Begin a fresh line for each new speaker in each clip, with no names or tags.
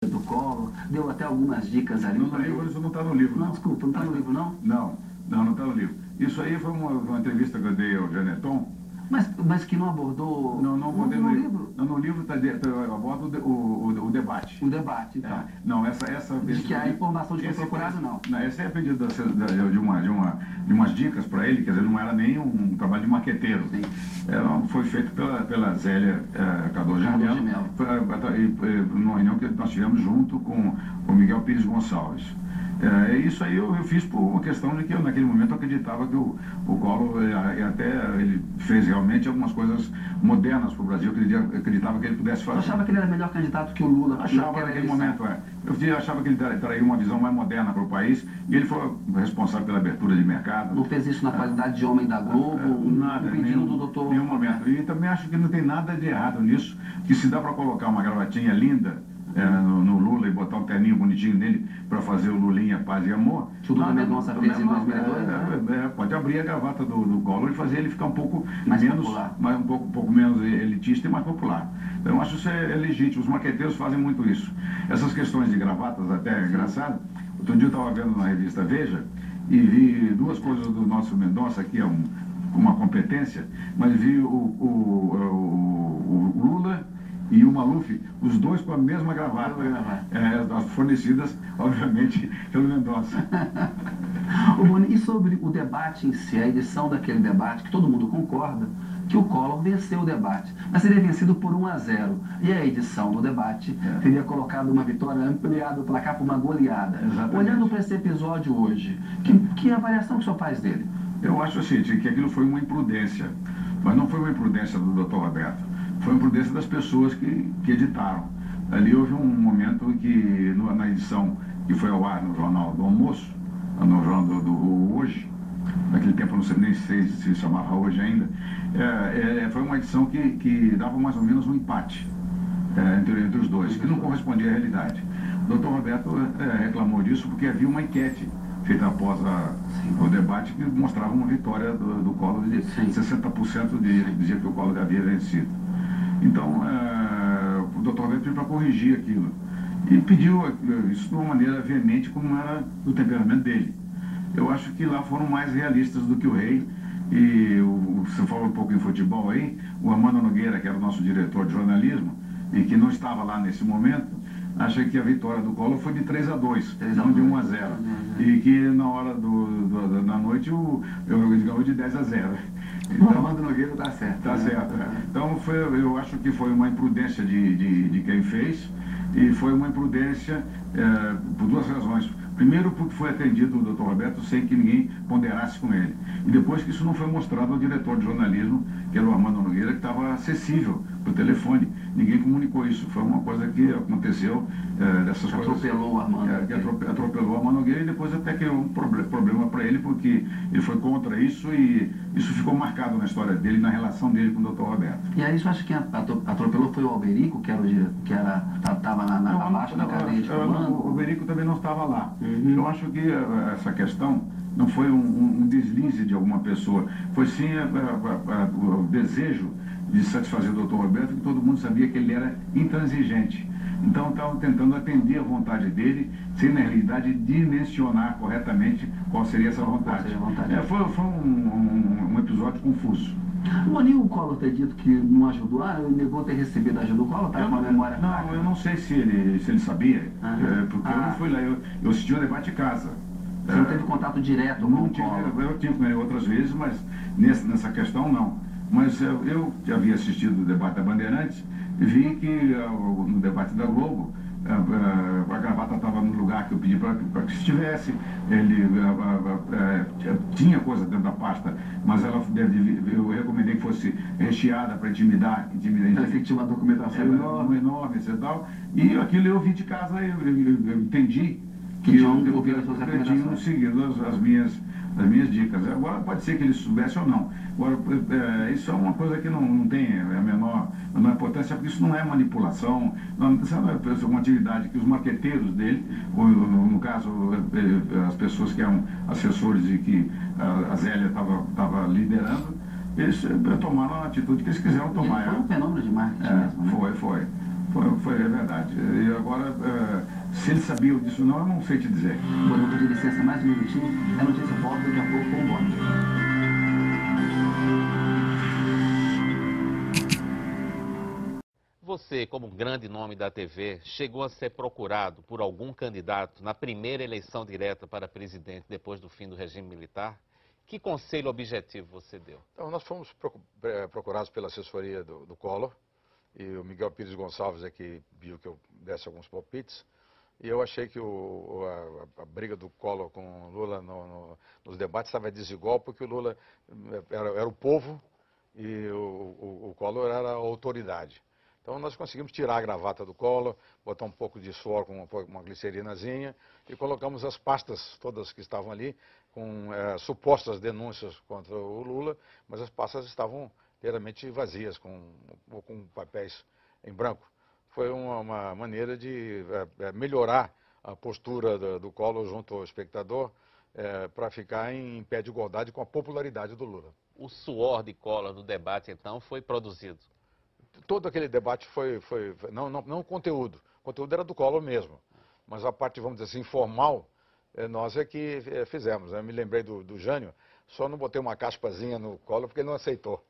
do Collor, deu até algumas dicas ali.
No livro, isso não está no livro.
Não, desculpa, não está no livro, não?
Não está no livro. Isso aí foi uma entrevista que eu dei ao Geneton.
Mas que não abordou
Não abordei no
livro?
No livro eu abordo o debate.
O debate, então.
É. Não, essa
de que a informação de que foi procurado, não.
Esse é pedido de umas dicas para ele, quer dizer, não era nem um trabalho de maqueteiro. Foi feito pela Zélia Cardoso de Mello, numa reunião que nós tivemos junto com o Miguel Pires Gonçalves. Isso aí eu fiz por uma questão de que eu, naquele momento, acreditava que o Collor, até ele fez realmente algumas coisas modernas para o Brasil, eu acreditava que ele pudesse fazer.
Eu achava que ele era melhor candidato que o Lula.
Achava naquele momento, Eu achava que ele traria uma visão mais moderna para o país, e ele foi responsável pela abertura de mercado.
Não fez isso na qualidade de homem da Globo,
nada,
pedido do doutor...
Nenhum momento. E também acho que não tem nada de errado nisso, que se dá para colocar uma gravatinha linda no Lula e botar um terninho bonitinho nele para fazer o Lulinha Paz e Amor.
O Lula Mendonça fez em 2002,
pode abrir a gravata do Collor e fazer ele ficar um pouco
mais
menos
popular.
um pouco menos elitista e mais popular. Então eu acho isso é legítimo. Os maqueteiros fazem muito isso. Essas questões de gravatas até é engraçado. Outro dia eu estava vendo na revista Veja e vi duas coisas do nosso Mendonça, que é uma competência, mas vi o Lula e o Maluf, os dois com a mesma gravata, fornecidas, obviamente, pelo Mendonça.
E sobre o debate em si, a edição daquele debate, que todo mundo concorda, que o Collor venceu o debate, mas seria vencido por 1-0. E a edição do debate teria colocado uma vitória, ampliado o placar por uma goleada.
Exatamente.
Olhando para esse episódio hoje, que avaliação que o senhor faz dele?
Eu acho assim, que aquilo foi uma imprudência, mas não foi uma imprudência do Dr. Roberto. Foi uma imprudência das pessoas que editaram. Ali houve um momento em que, na edição que foi ao ar no Jornal do Almoço, no Jornal do Hoje, naquele tempo eu não sei nem se chamava Hoje ainda, foi uma edição que dava mais ou menos um empate entre os dois, que não correspondia à realidade. O Dr. Roberto reclamou disso porque havia uma enquete feita após o debate que mostrava uma vitória do Collor de 60% dizia que o Collor havia vencido. Então, o Dr. Roberto pediu para corrigir aquilo. E pediu isso de uma maneira veemente, como era do temperamento dele. Eu acho que lá foram mais realistas do que o Rei. E você falou um pouco em futebol aí, o Armando Nogueira, que era o nosso diretor de jornalismo, e que não estava lá nesse momento, acha que a vitória do Collor foi de 3-2, não de 1-0. E que na hora da noite ele ganhou de 10-0.
Então, o Armando Nogueira está certo.
Está certo. Então eu acho que foi uma imprudência de quem fez, e foi uma imprudência por duas razões. Primeiro, porque foi atendido o Dr. Roberto sem que ninguém ponderasse com ele. E depois que isso não foi mostrado ao diretor de jornalismo, que era o Armando Nogueira, que estava acessível por telefone. Ninguém comunicou isso. Foi uma coisa que aconteceu dessas coisas.
Atropelou o Armando.
Que atropelou o Armando Nogueira, e depois até criou um problema para ele, porque ele foi contra isso e isso ficou marcado na história dele, na relação dele com o Dr. Roberto.
E aí você acha que atropelou foi o Alberico, que estava abaixo da cadeia de comando?
O Alberico também não estava lá. Eu acho que essa questão não foi um deslize de alguma pessoa, foi sim o desejo de satisfazer o Dr. Roberto, que todo mundo sabia que ele era intransigente. Então estavam tentando atender a vontade dele, sem na realidade dimensionar corretamente qual seria essa vontade. Foi um episódio confuso.
O Aníbal Collor ter dito que não ajudou, ele negou ter recebido a ajuda do Collor, tá com a memória fraca.
Não, eu não sei se ele sabia, porque eu não fui lá, eu assisti o debate em casa.
Você não teve contato direto com o Collor?
Eu tive com ele outras vezes, mas nessa questão não. Mas eu já havia assistido o debate da Bandeirantes e vi que no debate da Globo a gravata estava no lugar que eu pedi para que estivesse. Ele tinha coisa dentro da pasta, mas eu recomendei que fosse recheada para intimidar.
Ele tinha uma documentação
enorme e tal. E aquilo eu vi de casa, eu entendi
que
tinham seguido as minhas dicas. Agora pode ser que ele soubesse ou não. Agora, isso é uma coisa que não tem a menor importância, porque isso não é manipulação, isso é uma atividade que os maqueteiros dele, ou no caso as pessoas que eram assessores e que a Zélia estava liderando, eles tomaram a atitude que eles quiseram tomar.
Foi um fenômeno de marketing mesmo, né?
Foi, é verdade. E agora Se ele sabia disso ou não, eu não sei te dizer.
Vou pedir licença mais um minutinho. A notícia volta daqui a pouco com o Boni.
Você, como grande nome da TV, chegou a ser procurado por algum candidato na primeira eleição direta para presidente depois do fim do regime militar? Que conselho objetivo você deu?
Então, nós fomos procurados pela assessoria do Collor, e o Miguel Pires Gonçalves é que viu que eu desse alguns palpites, e eu achei que a briga do Collor com o Lula nos debates estava desigual, porque o Lula era o povo e o Collor era a autoridade. Então nós conseguimos tirar a gravata do Collor, botar um pouco de suor com uma glicerinazinha e colocamos as pastas todas que estavam ali com supostas denúncias contra o Lula, mas as pastas estavam inteiramente vazias, com papéis em branco. Foi uma maneira de melhorar a postura do Collor junto ao espectador para ficar em pé de igualdade com a popularidade do Lula.
O suor de Collor do debate, então, foi produzido?
Todo aquele debate não o conteúdo. O conteúdo era do Collor mesmo. Mas a parte, vamos dizer assim, informal, nós é que fizemos. Eu me lembrei do Jânio, só não botei uma caspazinha no Collor porque ele não aceitou.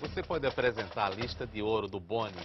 Você pode apresentar a lista de ouro do Boni?